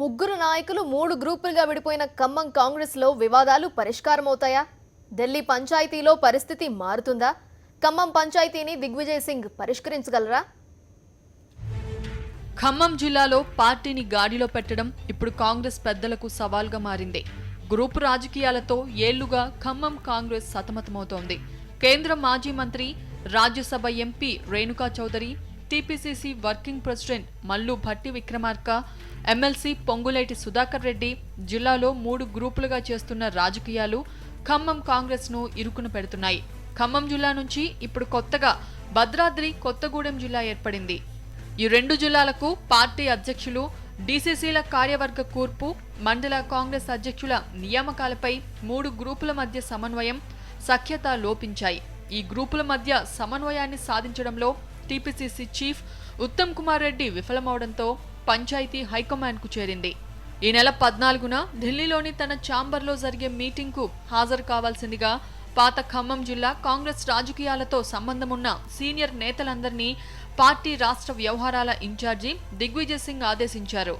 ముగ్గురు నాయకులు 3 గ్రూపులుగా విడిపోయిన ఖమ్మం కాంగ్రెస్లో వివాదాలు పరిష్కారమవుతాయా? ఢిల్లీ పంచాయతీలో పరిస్థితి మారుతుందా? ఖమ్మం పంచాయతీని దిగ్విజయ్ సింగ్ పరిష్కరించగలరా? ఖమ్మం జిల్లాలో పార్టీని గాడిలో పెట్టడం ఇప్పుడు కాంగ్రెస్ పెద్దలకు సవాల్గా మారింది. గ్రూపు రాజకీయాలతో ఏళ్లుగా ఖమ్మం కాంగ్రెస్ సతమతమవుతోంది. కేంద్ర మాజీ మంత్రి, Rajya Sabha MP Renuka Chowdary, TPCC working president Mallu Bhatti Vikramarka, MLC Ponguleti Sudhakar Reddy జిల్లాలో 3 గ్రూపులుగా చేస్తున్న రాజకీయాలు ఖమ్మం కాంగ్రెస్ ను ఇరుకున పెడుతున్నాయి. ఖమ్మం జిల్లా నుంచి ఇప్పుడు కొత్తగా భద్రాద్రి కొత్తగూడెం జిల్లా ఏర్పడింది. ఈ 2 జిల్లాలకు పార్టీ అధ్యక్షులు, డీసీసీల కార్యవర్గ కూర్పు, మండల కాంగ్రెస్ అధ్యక్షుల నియామకాలపై 3 గ్రూపుల మధ్య సమన్వయం, సఖ్యత లోపించాయి. ఈ గ్రూపుల మధ్య సమన్వయాన్ని సాధించడంలో టీపీసీసీ చీఫ్ ఉత్తమ్ కుమార్ రెడ్డి విఫలమవడంతో పంచాయతీ హైకమాండ్ కు చేరింది. ఈ నెల 14న ఢిల్లీలోని తన ఛాంబర్లో జరిగే మీటింగ్ కు హాజరు కావాల్సిందిగా పాత ఖమ్మం జిల్లా కాంగ్రెస్ రాజకీయాలతో సంబంధమున్న సీనియర్ నేతలందరినీ పార్టీ రాష్ట్ర వ్యవహారాల ఇన్ఛార్జి దిగ్విజయ్ సింగ్ ఆదేశించారు.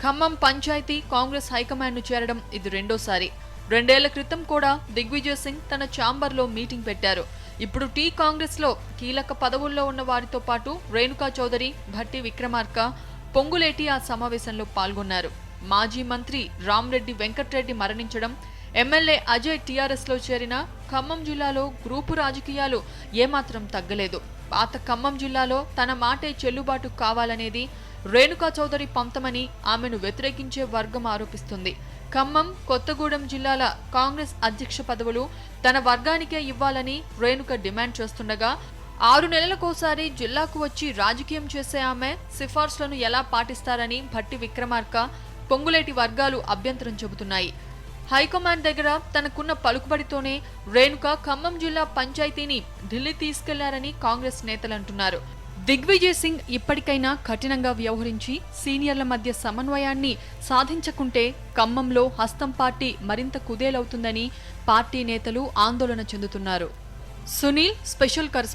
ఖమ్మం పంచాయతీ కాంగ్రెస్ హైకమాండ్ ను చేరడం ఇది రెండోసారి. 2 ఏళ్ల క్రితం కూడా దిగ్విజయ్ సింగ్ తన ఛాంబర్లో మీటింగ్ పెట్టారు. ఇప్పుడు టీ కాంగ్రెస్ లో కీలక పదవుల్లో ఉన్న వారితో పాటు రేణుకా చౌదరి, భట్టి విక్రమార్క, పొంగులేటి ఆ సమావేశంలో పాల్గొన్నారు. మాజీ మంత్రి రామ్రెడ్డి వెంకట్రెడ్డి మరణించడం, ఎమ్మెల్యే అజయ్ టీఆర్ఎస్ లో చేరిన ఖమ్మం జిల్లాలో గ్రూపు రాజకీయాలు ఏమాత్రం తగ్గలేదు. పాత ఖమ్మం జిల్లాలో తన మాటే చెల్లుబాటు కావాలనేది రేణుకా చౌదరి పంతమని ఆమెను వ్యతిరేకించే వర్గం ఆరోపిస్తుంది. ఖమ్మం, కొత్తగూడెం జిల్లాల కాంగ్రెస్ అధ్యక్ష పదవులు తన వర్గానికే ఇవ్వాలని రేణుక డిమాండ్ చేస్తుండగా 6 నెలలకోసారి జిల్లాకు వచ్చి రాజకీయం చేసే ఆమె సిఫార్సులను ఎలా పాటిస్తారని భట్టి విక్రమార్క, పొంగులేటి వర్గాలు అభ్యంతరం చెబుతున్నాయి. హైకమాండ్ దగ్గర తనకున్న పలుకుబడితోనే రేణుక ఖమ్మం జిల్లా పంచాయతీని ఢిల్లీ తీసుకెళ్లారని కాంగ్రెస్ నేతలంటున్నారు. దిగ్విజయ్ సింగ్ ఇప్పటికైనా కఠినంగా వ్యవహరించి సీనియర్ల మధ్య సమన్వయాన్ని సాధించకుంటే ఖమ్మంలో హస్తం పార్టీ మరింత కుదేలవుతుందని పార్టీ నేతలు ఆందోళన చెందుతున్నారు. Sunil, special correspondent.